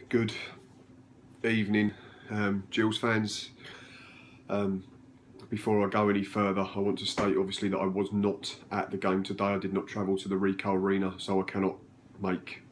Good evening, Gills fans. Before I go any further, I want to state obviously that I was not at the game today. I did not travel to the Ricoh Arena, so I cannot make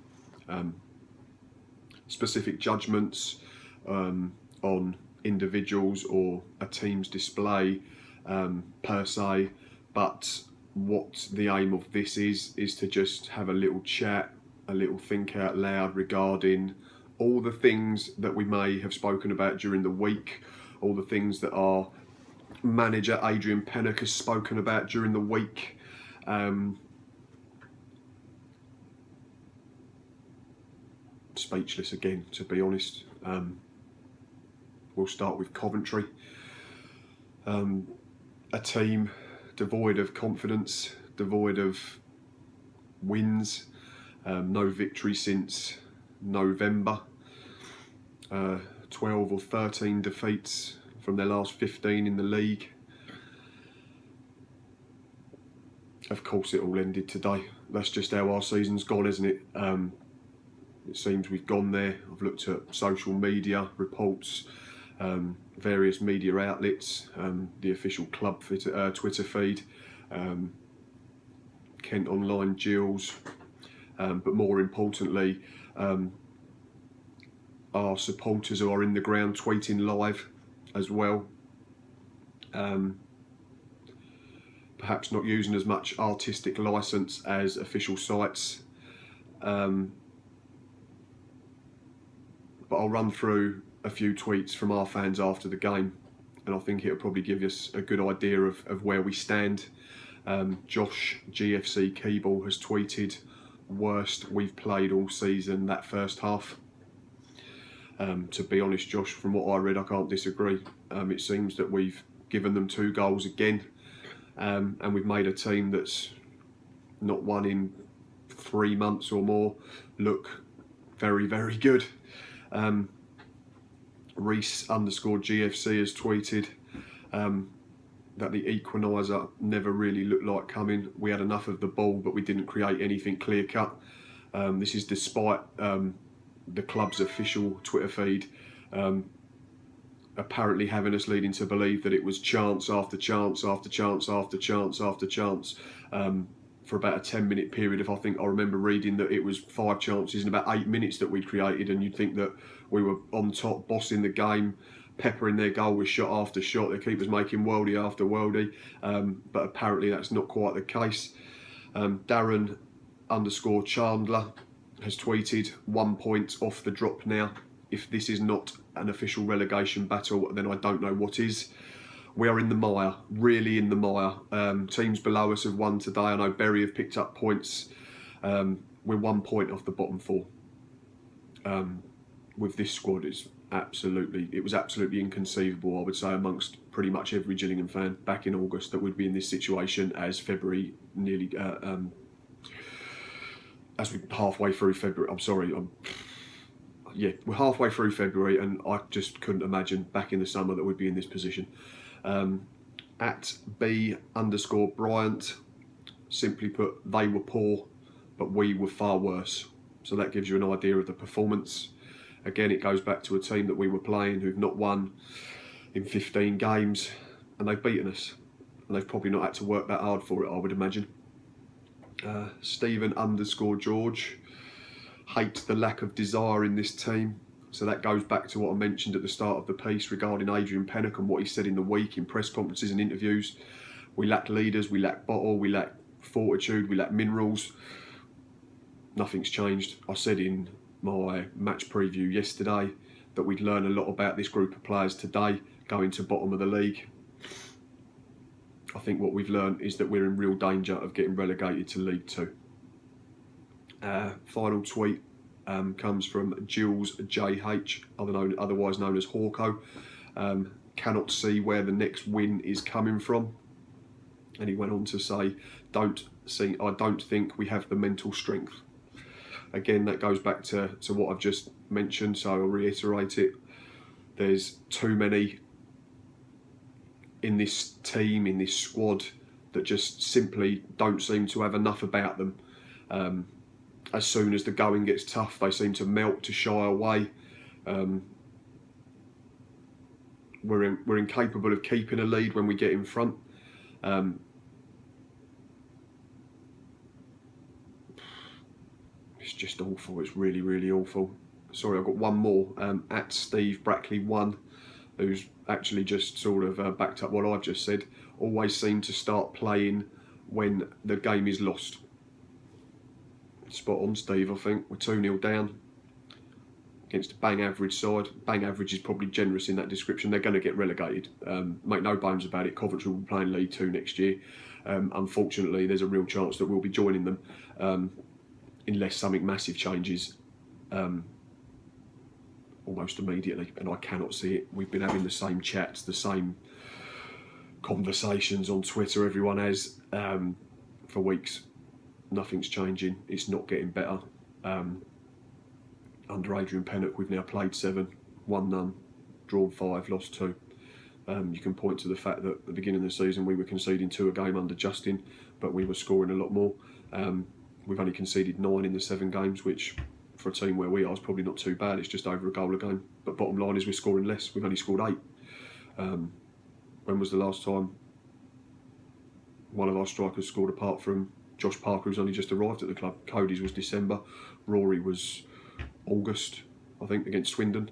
specific judgments on individuals or a team's display per se, but what the aim of this is to just have a little chat, a little think out loud regarding all the things that we may have spoken about during the week, all the things that our manager Adrian Pennock has spoken about during the week. Speechless again, to be honest. We'll start with Coventry. A team devoid of confidence, devoid of wins, no victory since November, 12 or 13 defeats from their last 15 in the league. Of course it all ended today. That's just how our season's gone, isn't it? It seems we've gone there. I've looked at social media reports, various media outlets, the official club Twitter feed, Kent Online, Gills, but more importantly, our supporters who are in the ground tweeting live as well. Perhaps not using as much artistic license as official sites. But I'll run through a few tweets from our fans after the game, and I think it'll probably give us a good idea of where we stand. Josh GFC Keeble has tweeted, "Worst we've played all season, that first half." To be honest, Josh, from what I read, I can't disagree. It seems that we've given them 2 goals again, and we've made a team that's not won in 3 months or more look very, very good. Reese_GFC has tweeted that the equaliser never really looked like coming. We had enough of the ball, but we didn't create anything clear cut. This is despite the club's official Twitter feed apparently having us leading to believe that it was chance after chance after chance after chance after chance for about a 10-minute period. If I remember reading that it was 5 chances in about 8 minutes that we created, and you'd think that we were on top, bossing the game, peppering their goal with shot after shot, the keepers making worldie after worldie, but apparently that's not quite the case. Darren_Chandler has tweeted, "1 point off the drop now. If this is not an official relegation battle, then I don't know what is." We are in the mire, really in the mire. Teams below us have won today. I know Bury have picked up points. We're 1 point off the bottom 4. With this squad, it was absolutely inconceivable, I would say, amongst pretty much every Gillingham fan back in August that we'd be in this situation as February nearly, as we're halfway through February. We're halfway through February, and I just couldn't imagine back in the summer that we'd be in this position. At B_Bryant, simply put, they were poor, but we were far worse. So that gives you an idea of the performance. Again, it goes back to a team that we were playing who've not won in 15 games, and they've beaten us. And they've probably not had to work that hard for it, I would imagine. Stephen_George hates the lack of desire in this team. So that goes back to what I mentioned at the start of the piece regarding Adrian Pennock and what he said in the week in press conferences and interviews. We lack leaders, we lack bottle, we lack fortitude, we lack minerals. Nothing's changed. I said in my match preview yesterday that we'd learn a lot about this group of players today going to bottom of the league. I think what we've learned is that we're in real danger of getting relegated to League 2. Final tweet comes from Gills JH, otherwise known as Hawko. Cannot see where the next win is coming from. And he went on to say, I don't think we have the mental strength. Again, that goes back to what I've just mentioned, so I'll reiterate it. There's too many in this team, in this squad, that just simply don't seem to have enough about them. as soon as the going gets tough, they seem to melt, to shy away. We're incapable of keeping a lead when we get in front. It's just awful. It's really, really awful. Sorry, I've got one more. At Steve Brackley 1, who's actually just sort of backed up what I've just said. Always seem to start playing when the game is lost. Spot on, Steve. I think we're 2-0 down against a bang average side. Bang average is probably generous in that description. They're going to get relegated. Make no bones about it. Coventry will be playing League 2 next year. Unfortunately, there's a real chance that we'll be joining them unless something massive changes almost immediately, and I cannot see it. We've been having the same chats, the same conversations on Twitter, everyone has, for weeks. Nothing's changing. It's not getting better. Under Adrian Pennock, we've now played 7, won none, drawn 5, lost 2. You can point to the fact that at the beginning of the season we were conceding 2 a game under Justin, but we were scoring a lot more. We've only conceded 9 in the 7 games, which for a team where we are is probably not too bad. It's just over a goal a game. But bottom line is we're scoring less. We've only scored 8. When was the last time one of our strikers scored apart from Josh Parker, who's only just arrived at the club? Cody's was December. Rory was August, I think, against Swindon.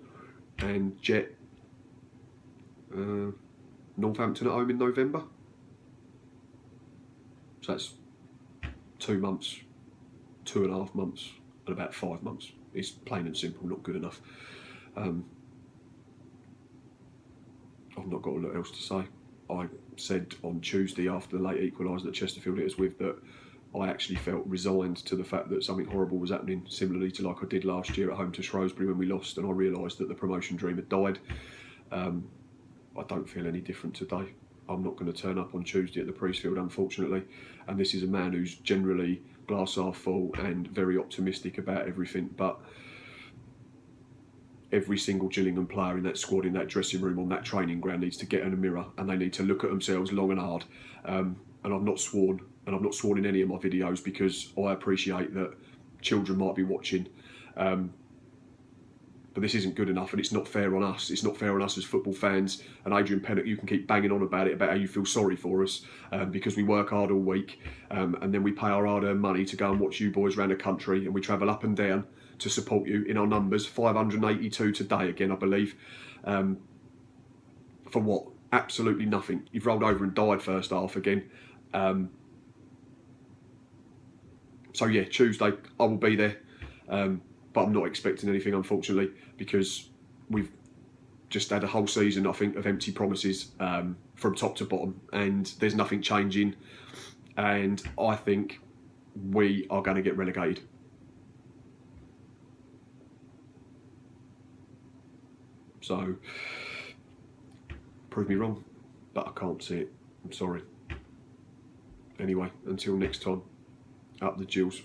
And Jet, Northampton at home in November. So that's 2 months, 2.5 months, and about 5 months. It's plain and simple not good enough. I've not got a lot else to say. I said on Tuesday after the late equaliser that Chesterfield hit us with that I actually felt resigned to the fact that something horrible was happening, similarly to like I did last year at home to Shrewsbury when we lost, and I realised that the promotion dream had died. I don't feel any different today. I'm not going to turn up on Tuesday at the Priestfield, unfortunately, and this is a man who's generally glass half full and very optimistic about everything, but every single Gillingham player in that squad, in that dressing room, on that training ground needs to get in a mirror and they need to look at themselves long and hard. And I've not sworn, and I've not sworn in any of my videos because I appreciate that children might be watching. But this isn't good enough, and it's not fair on us. It's not fair on us as football fans. And Adrian Pennock, you can keep banging on about it, about how you feel sorry for us because we work hard all week and then we pay our hard-earned money to go and watch you boys around the country, and we travel up and down to support you in our numbers. 582 today again, I believe. For what? Absolutely nothing. You've rolled over and died first half again. So yeah, Tuesday I will be there. But I'm not expecting anything, unfortunately, because we've just had a whole season, I think, of empty promises from top to bottom, and there's nothing changing. And I think we are going to get relegated. So, prove me wrong, but I can't see it. I'm sorry. Anyway, until next time, up the Gills.